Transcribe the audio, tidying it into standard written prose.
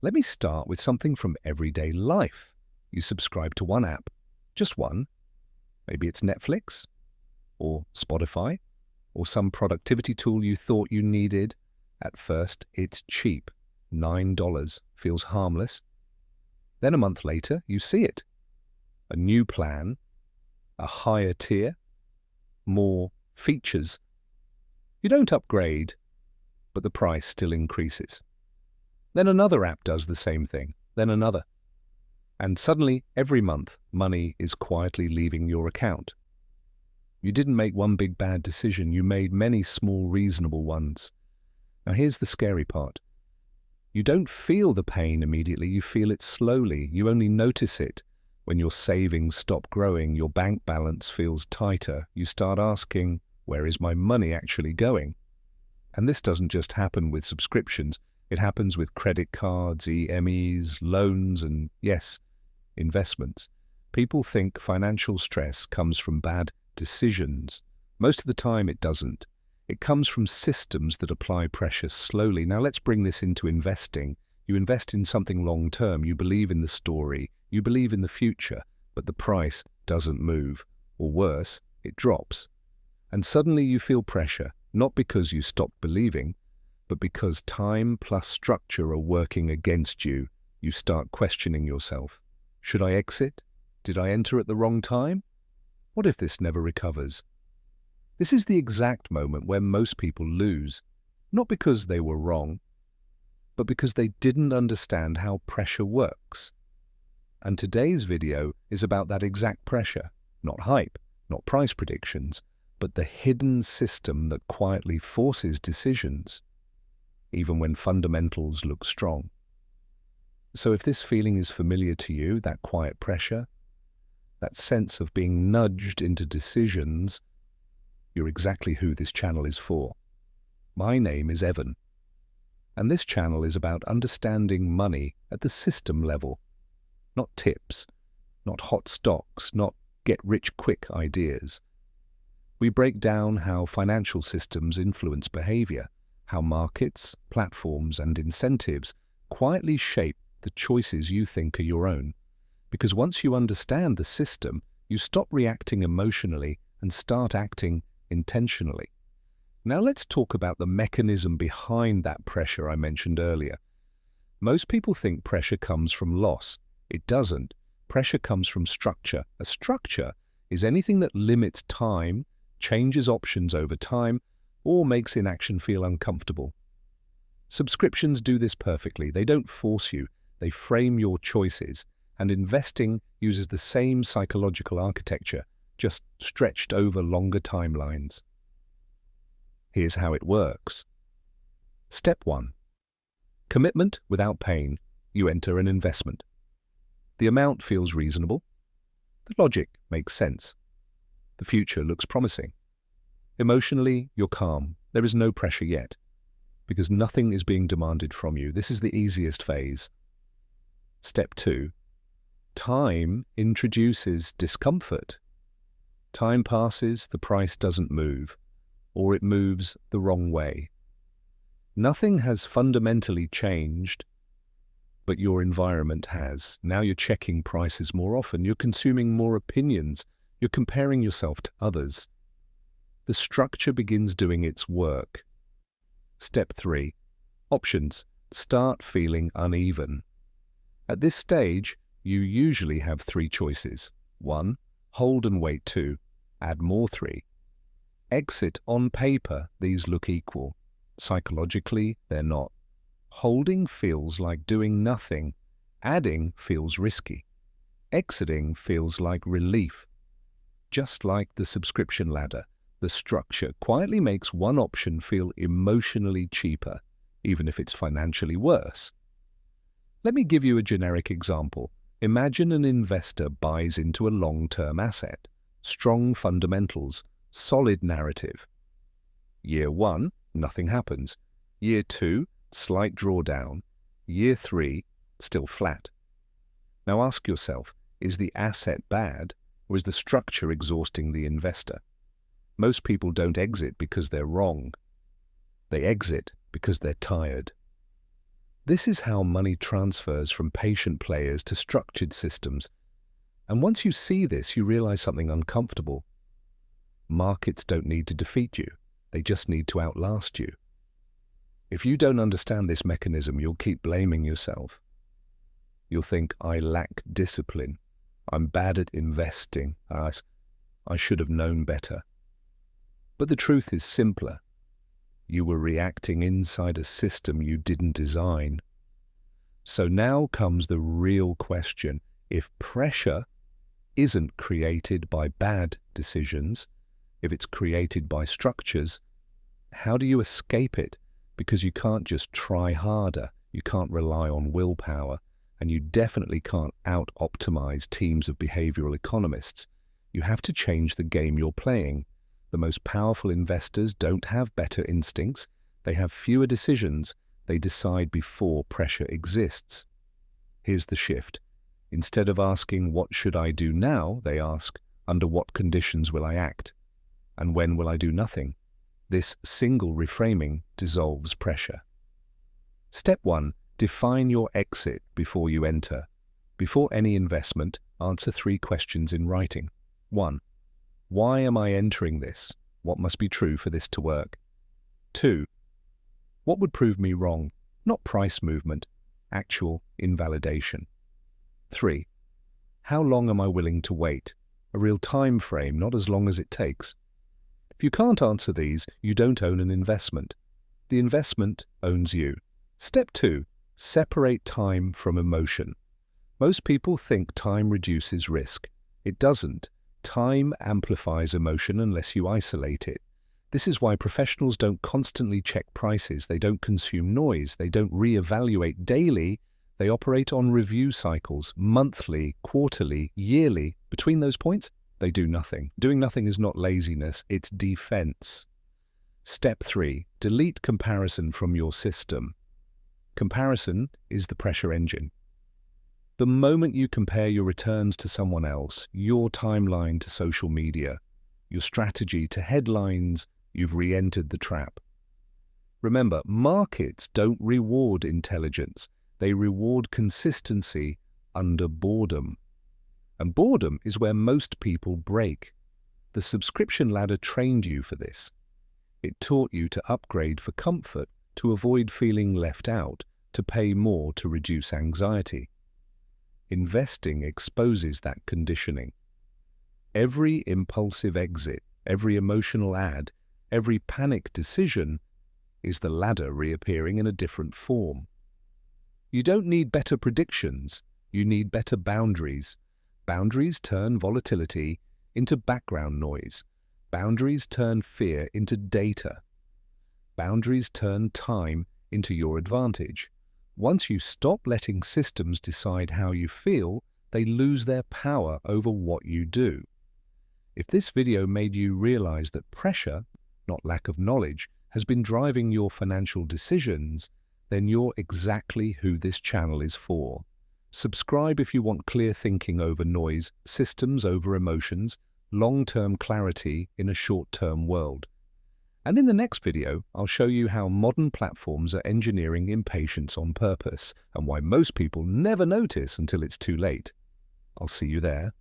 Let me start with something from everyday life. You subscribe to one app, just one. Maybe it's Netflix, or Spotify, or some productivity tool you thought you needed. At first, it's cheap. $9 feels harmless. Then a month later, you see it. A new plan, a higher tier, more features. You don't upgrade, but the price still increases. Then another app does the same thing, then another. And suddenly, every month, money is quietly leaving your account. You didn't make one big bad decision, you made many small reasonable ones. Now here's the scary part. You don't feel the pain immediately, you feel it slowly. You only notice it when your savings stop growing, your bank balance feels tighter. You start asking, where is my money actually going? And this doesn't just happen with subscriptions. It happens with credit cards, EMEs, loans, and yes, investments. People think financial stress comes from bad decisions. Most of the time it doesn't. It comes from systems that apply pressure slowly. Now let's bring this into investing. You invest in something long-term. You believe in the story. You believe in the future, but the price doesn't move. Or worse, it drops. And suddenly you feel pressure, not because you stopped believing, but because time plus structure are working against you. You start questioning yourself. Should I exit? Did I enter at the wrong time? What if this never recovers? This is the exact moment where most people lose, not because they were wrong, but because they didn't understand how pressure works. And today's video is about that exact pressure, not hype, not price predictions, but the hidden system that quietly forces decisions, even when fundamentals look strong. So if this feeling is familiar to you, that quiet pressure, that sense of being nudged into decisions, you're exactly who this channel is for. My name is Evan, and this channel is about understanding money at the system level, not tips, not hot stocks, not get-rich-quick ideas. We break down how financial systems influence behavior, how markets, platforms, and incentives quietly shape the choices you think are your own. Because once you understand the system, you stop reacting emotionally and start acting intentionally. Now let's talk about the mechanism behind that pressure I mentioned earlier. Most people think pressure comes from loss. It doesn't. Pressure comes from structure. A structure is anything that limits time, changes options over time, or makes inaction feel uncomfortable. Subscriptions do this perfectly. They don't force you. They frame your choices. And investing uses the same psychological architecture, just stretched over longer timelines. Here's how it works. Step 1. Commitment without pain. You enter an investment. The amount feels reasonable. The logic makes sense. The future looks promising. Emotionally, you're calm. There is no pressure yet, because nothing is being demanded from you. This is the easiest phase. Step 2. Time introduces discomfort. Time passes, the price doesn't move, or it moves the wrong way. Nothing has fundamentally changed, but your environment has. Now you're checking prices more often, you're consuming more opinions, you're comparing yourself to others. The structure begins doing its work. Step 3. Options start feeling uneven. At this stage, you usually have 3 choices. 1. Hold and wait. 2. Add more. 3. Exit. On paper, these look equal. Psychologically, they're not. Holding feels like doing nothing. Adding feels risky. Exiting feels like relief. Just like the subscription ladder, the structure quietly makes one option feel emotionally cheaper, even if it's financially worse. Let me give you a generic example. Imagine an investor buys into a long-term asset. Strong fundamentals, solid narrative. Year 1, nothing happens. Year 2, slight drawdown. Year 3, still flat. Now ask yourself, is the asset bad, or is the structure exhausting the investor? Most people don't exit because they're wrong. They exit because they're tired. This is how money transfers from patient players to structured systems. And once you see this, you realize something uncomfortable. Markets don't need to defeat you. They just need to outlast you. If you don't understand this mechanism, you'll keep blaming yourself. You'll think, I lack discipline. I'm bad at investing. I should have known better. But the truth is simpler. You were reacting inside a system you didn't design. So now comes the real question. If pressure isn't created by bad decisions, if it's created by structures, how do you escape it? Because you can't just try harder, you can't rely on willpower, and you definitely can't out-optimize teams of behavioral economists. You have to change the game you're playing. The most powerful investors don't have better instincts. They have fewer decisions. They decide before pressure exists. Here's the shift. Instead of asking, what should I do now? They ask, under what conditions will I act? And when will I do nothing? This single reframing dissolves pressure. Step 1. Define your exit before you enter. Before any investment, answer 3 questions in writing. 1. Why am I entering this? What must be true for this to work? 2. What would prove me wrong? Not price movement, actual invalidation. 3. How long am I willing to wait? A real time frame, not as long as it takes. If you can't answer these, you don't own an investment. The investment owns you. Step 2. Separate time from emotion. Most people think time reduces risk. It doesn't. Time amplifies emotion unless you isolate it. This is why professionals don't constantly check prices, they don't consume noise, they don't reevaluate daily, they operate on review cycles, monthly, quarterly, yearly. Between those points, they do nothing. Doing nothing is not laziness, it's defense. Step 3. Delete comparison from your system. Comparison is the pressure engine. The moment you compare your returns to someone else, your timeline to social media, your strategy to headlines, you've re-entered the trap. Remember, markets don't reward intelligence. They reward consistency under boredom. And boredom is where most people break. The subscription ladder trained you for this. It taught you to upgrade for comfort, to avoid feeling left out, to pay more to reduce anxiety. Investing exposes that conditioning. Every impulsive exit, every emotional ad, every panic decision is the ladder reappearing in a different form. You don't need better predictions, you need better boundaries. Boundaries turn volatility into background noise. Boundaries turn fear into data. Boundaries turn time into your advantage. Once you stop letting systems decide how you feel, they lose their power over what you do. If this video made you realize that pressure, not lack of knowledge, has been driving your financial decisions, then you're exactly who this channel is for. Subscribe if you want clear thinking over noise, systems over emotions, long-term clarity in a short-term world. And in the next video, I'll show you how modern platforms are engineering impatience on purpose and why most people never notice until it's too late. I'll see you there.